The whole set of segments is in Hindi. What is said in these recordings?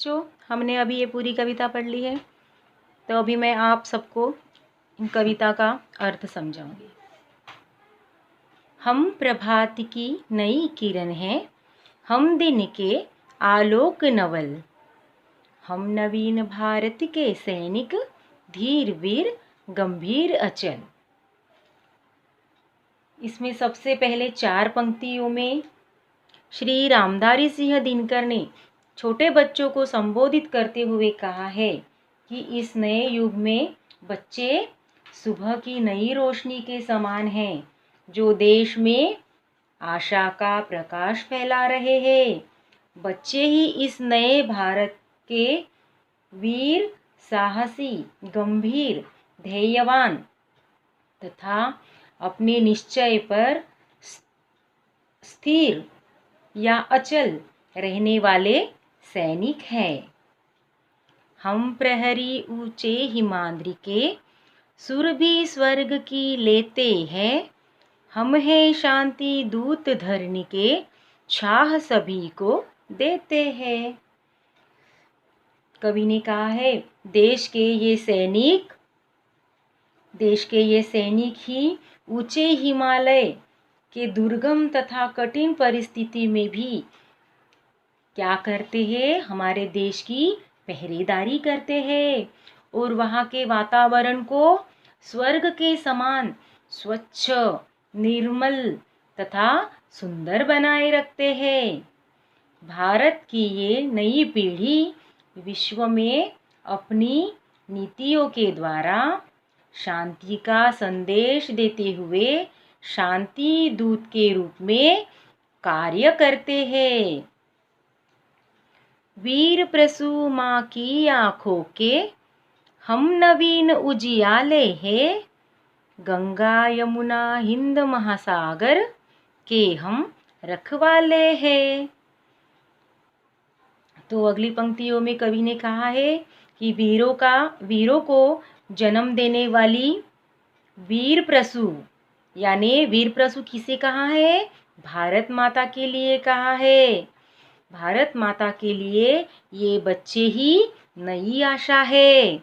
बच्चों, हमने अभी ये पूरी कविता पढ़ ली है, तो अभी मैं आप सबको इन कविता का अर्थ समझाऊंगी। हम प्रभात की नई किरण हैं, हम दिन के आलोक नवल, हम नवीन भारत के सैनिक, धीर वीर गंभीर अचल। इसमें सबसे पहले 4 पंक्तियों में श्री रामधारी सिंह दिनकर ने छोटे बच्चों को संबोधित करते हुए कहा है कि इस नए युग में बच्चे सुबह की नई रोशनी के समान हैं, जो देश में आशा का प्रकाश फैला रहे हैं। बच्चे ही इस नए भारत के वीर, साहसी, गंभीर, ध्येयवान तथा अपने निश्चय पर स्थिर या अचल रहने वाले सैनिक हैं। हम प्रहरी ऊंचे हिमाद्रि के, सुर भी स्वर्ग की लेते हैं, हम हैं शांति दूत धरनी के, छाह सभी को देते हैं। कवि ने कहा है, देश के ये सैनिक ही ऊंचे हिमालय के दुर्गम तथा कठिन परिस्थिति में भी क्या करते हैं, हमारे देश की पहरेदारी करते हैं और वहाँ के वातावरण को स्वर्ग के समान स्वच्छ, निर्मल तथा सुंदर बनाए रखते हैं। भारत की ये नई पीढ़ी विश्व में अपनी नीतियों के द्वारा शांति का संदेश देते हुए शांति दूत के रूप में कार्य करते हैं। वीर प्रसू माँ की आँखों के, हम नवीन उजियाले हैं, गंगा यमुना हिंद महासागर के हम रखवाले हैं। तो अगली पंक्तियों में कवि ने कहा है कि वीरों को जन्म देने वाली वीर प्रसू, यानी वीर प्रसू किसे कहा है? भारत माता के लिए कहा है। भारत माता के लिए ये बच्चे ही नई आशा है।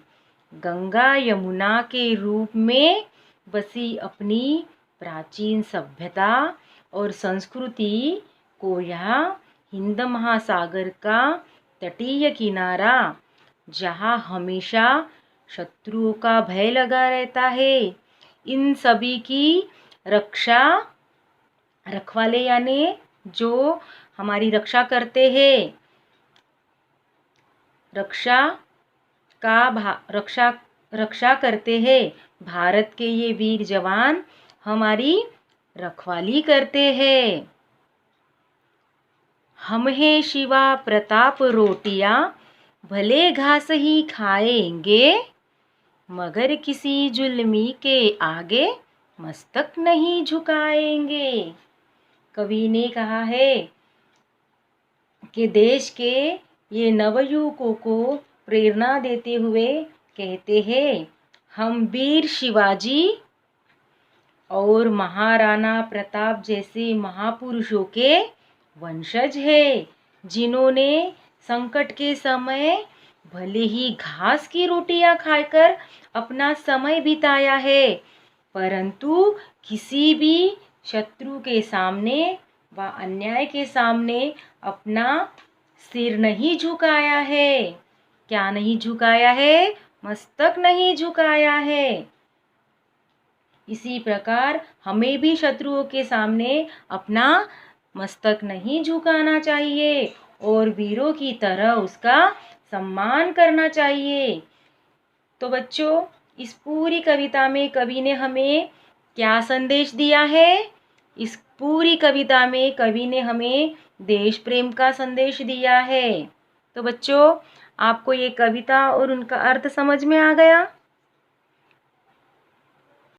गंगा यमुना के रूप में बसी अपनी प्राचीन सभ्यता और संस्कृति को यह हिंद महासागर का तटीय किनारा, जहाँ हमेशा शत्रुओं का भय लगा रहता है, इन सभी की रखवाले यानी जो हमारी रक्षा करते हैं, रक्षा करते हैं। भारत के ये वीर जवान हमारी रखवाली करते हैं। हम हैं शिवा प्रताप रोटियां, भले घास ही खाएंगे, मगर किसी जुल्मी के आगे मस्तक नहीं झुकाएंगे। कवि ने कहा है कि देश के ये नवयुवकों को प्रेरणा देते हुए कहते हैं, हम वीर शिवाजी और महाराणा प्रताप जैसे महापुरुषों के वंशज हैं, जिन्होंने संकट के समय भले ही घास की रोटियां खाकर अपना समय बिताया है, परंतु किसी भी शत्रु के सामने व अन्याय के सामने अपना सिर नहीं झुकाया है। क्या नहीं झुकाया है? मस्तक नहीं झुकाया है। इसी प्रकार हमें भी शत्रुओं के सामने अपना मस्तक नहीं झुकाना चाहिए और वीरों की तरह उसका सम्मान करना चाहिए। तो बच्चों, इस पूरी कविता में कवि ने हमें क्या संदेश दिया है? इस पूरी कविता में कवि ने हमें देश प्रेम का संदेश दिया है। तो बच्चों, आपको ये कविता और उनका अर्थ समझ में आ गया?